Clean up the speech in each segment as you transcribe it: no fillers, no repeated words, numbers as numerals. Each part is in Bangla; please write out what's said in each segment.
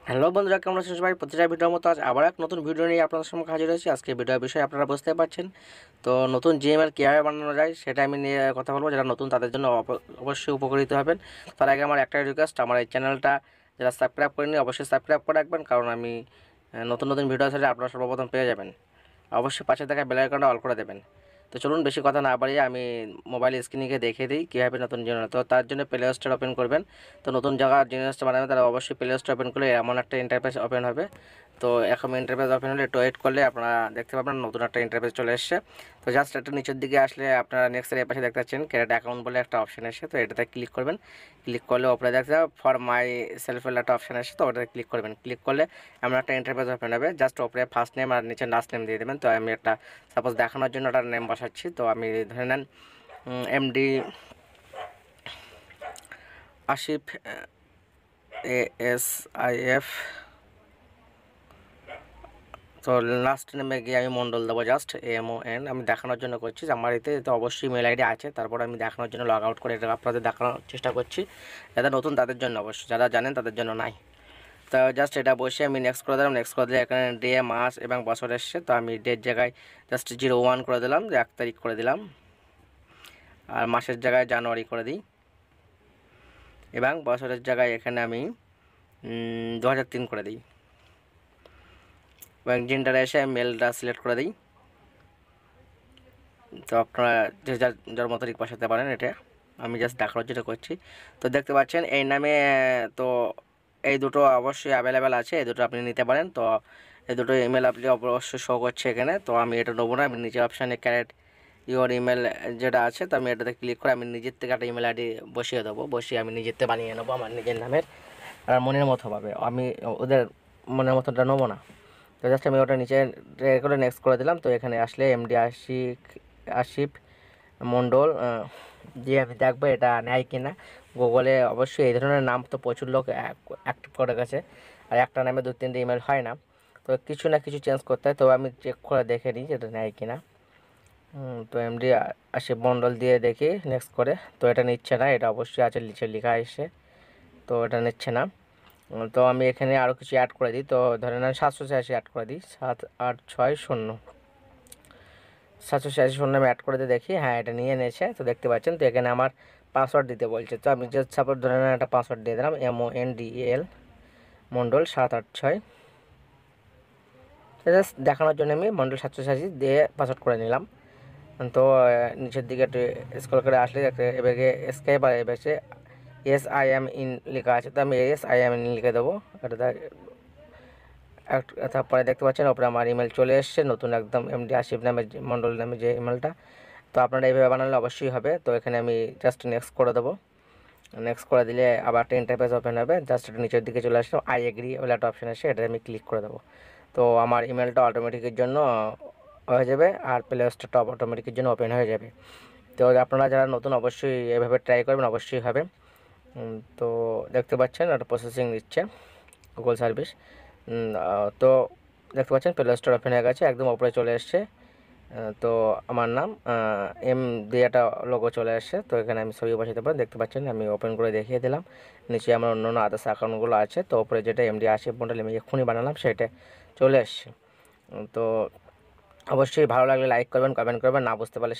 হ্যালো বন্ধুরা, কেমন আছেন সবাই? প্রতিটা ভিডিওর মতো আজ আবার এক নতুন ভিডিও নিয়ে আপনাদের সামনে হাজির হয়েছি। আজকে ভিডিওর বিষয়ে আপনারা বুঝতে পারছেন। তো নতুন জিমেল কীভাবে বানানো যায় সেটা আমি নিয়ে কথা বলবো। যারা নতুন তাদের জন্য অবশ্যই উপকৃত হবেন। তার আগে আমার একটাই রিকোয়েস্ট, আমার এই চ্যানেলটা যারা সাবস্ক্রাইব করেনি অবশ্যই সাবস্ক্রাইব করে রাখবেন, কারণ আমি নতুন নতুন ভিডিও ছাড়লে আপনারা সর্বপ্রথম পেয়ে যাবেন। অবশ্যই পাশে থাকা বেল আইকনটা অল করে দেবেন। তো চলুন বেশি কথা না বাড়িয়ে আমি মোবাইল স্ক্রিনে দেখিয়ে দিই কীভাবে নতুন জিনিস। তো তার জন্য প্লে স্টোর ওপেন করবেন। তো নতুন জায়গার জিনিসটা বানাবেন তারা অবশ্যই প্লে স্টোর ওপেন করলে এমন একটা ইন্টারফেস ওপেন হবে। তো এখন ইন্টারফেস ওপেন হলে একটু ওয়েট করলে আপনারা দেখতে পাবেন নতুন একটা ইন্টারফেস চলে এসছে। তো জাস্ট একটা নিচের দিকে আসলে আপনারা নেক্সটের এর পাশে দেখতে পাচ্ছেন ক্রিয়েট অ্যাকাউন্ট বলে একটা অপশন এসে, তো এটাতে ক্লিক করবেন। ক্লিক করলে ওপরে দেখতে ফর মাই সেলফ বলে একটা অপশন আসে, তো ওটাতে ক্লিক করবেন। ক্লিক করলে এমন একটা ইন্টারফেস ওপেন হবে। জাস্ট ওপরে ফার্স্ট নেম আর নিচে লাস্ট নেম দিয়ে দেবেন। তো আমি একটা সাপোজ দেখানোর জন্য একটা নেম বসাচ্ছি। তো আমি ধরে নেন এমডি আসিফ, ASIF। তো লাস্ট নেমে গিয়ে আমি মণ্ডল দেবো, জাস্ট MON। আমি দেখানোর জন্য করছি যে আমার এতে তো অবশ্যই মেল আইডি আছে, তারপর আমি দেখানোর জন্য লগ আউট করে এটা আপনাদের দেখানোর চেষ্টা করছি। যারা নতুন তাদের জন্য অবশ্যই, যারা জানেন তাদের জন্য নাই। তো জাস্ট এটা বসে আমি নেক্সট করে দিলাম। নেক্সট করে দিলে এখানে ডে, মাস এবং বছর এসছে। তো আমি ডেট জায়গায় জাস্ট 01 করে দিলাম, যে 1 তারিখ করে দিলাম। আর মাসের জায়গায় জানুয়ারি করে দিই, এবং বছরের জায়গায় এখানে আমি 2003 করে দিই। এবং জেন্ডারে এসে মেলটা সিলেক্ট করে দিই। তো আপনারা যে যার জন্ম তারিখ বসাতে পারেন, এটা আমি জাস্ট দেখানোর যেটা করছি। তো দেখতে পাচ্ছেন এই নামে, তো এই দুটো অবশ্যই অ্যাভেলেবেল আছে, এই দুটো আপনি নিতে পারেন। তো এই দুটো ইমেল আপনি অবশ্যই শো করছে এখানে। তো আমি এটা নেবো না, আমি নিচের অপশানে ক্যারেট ইওর ইমেল যেটা আছে, তো আমি এটাতে ক্লিক করে আমি নিজের থেকে একটা ইমেল আইডি বসিয়ে দেবো। বসিয়ে আমি নিজের থেকে বানিয়ে নেবো আমার নিজের নামের, আর মনের মতো হবে। আমি ওদের মনের মতোটা নেবো না। তো জাস্ট আমি ওটা নিচে করে নেক্সট করে দিলাম। তো এখানে আসলে এমডি আসিফ মণ্ডল দিয়ে আমি দেখবো এটা নেয় কি না। গুগলে অবশ্যই এই ধরনের নাম তো প্রচুর লোক অ্যাক্টিভ করে গেছে, আর একটা নামে 2-3টে ইমেল হয় না। তো কিছু না কিছু চেঞ্জ করতে হয়। তো আমি চেক করে দেখে নিই যেটা নেয় কি না। তো এমডি আসিফ মণ্ডল দিয়ে দেখি নেক্সট করে। তো এটা নিচ্ছে না, এটা অবশ্যই আছে নিচে লেখা এসে, তো এটা নিচ্ছে না। তো আমি এখানে আরও কিছু অ্যাড করে দিই। তো ধরে নেন 786 অ্যাড করে দিই, 7860 786 আমি অ্যাড করে দিয়ে দেখি, হ্যাঁ এটা নিয়ে নিয়েছে। তো দেখতে পাচ্ছেন, তো এখানে আমার পাসওয়ার্ড দিতে বলছে। তো আমি জাস্ট সাপোজ ধরে নেন একটা পাসওয়ার্ড দিয়ে দিলাম, MONDEL মণ্ডল 786। জাস্ট দেখানোর জন্য আমি মণ্ডল 786 দিয়ে পাসওয়ার্ড করে নিলাম। তো নিচের দিকে একটু স্ক্রল করে আসলে এবারে স্কেপ আর এবারে SIM ইন লেখা আছে, তো আমি SIM ইন লিখে দেবো। এটা তারপরে দেখতে পাচ্ছেন ওপরে আমার ইমেল চলে এসছে নতুন, একদম এমডি আসিফ নামে মণ্ডল নামে যে ইমেলটা। তো আপনারা এইভাবে বানালে অবশ্যই হবে। তো এখানে আমি জাস্ট নেক্সট করে দেবো। নেক্সট করে দিলে আবার একটা ইন্টারফেস ওপেন হবে। জাস্ট এটা নিচের দিকে চলে আসলে আই এগ্রি বলে একটা অপশান আসে, এটা আমি ক্লিক করে দেবো। তো আমার ইমেলটা অটোমেটিকের জন্য হয়ে যাবে, আর প্লে স্টোরটা অটোমেটিকের জন্য ওপেন হয়ে যাবে। তো আপনারা যারা নতুন অবশ্যই এভাবে ট্রাই করবেন, অবশ্যই হবে। তো দেখতে পাচ্ছেন একটা প্রসেসিং নিচ্ছে গুগল সার্ভিস। তো দেখতে পাচ্ছেন প্লে স্টোর ওপেন হয়ে গেছে, একদম ওপরে চলে এসছে। তো আমার নাম এম দিয়ে একটা লোগো চলে আসছে। তো এখানে আমি ছবি বসাতে পারি, দেখতে পাচ্ছেন আমি ওপেন করে দেখিয়ে দিলাম। নিচে আমার অন্য অন্য আদার্স অ্যাকাউন্টগুলো আছে। তো ওপরে যেটা এমডি আসিফ মণ্ডল আমি এক্ষুনি বানালাম সেটা চলে এসছে। তো অবশ্যই ভালো লাগলে লাইক করবেন, কমেন্ট করবেন, না বুঝতে পারলে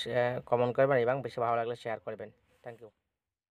কমেন্ট করবেন, এবং বেশি ভালো লাগলে শেয়ার করবেন। Thank you.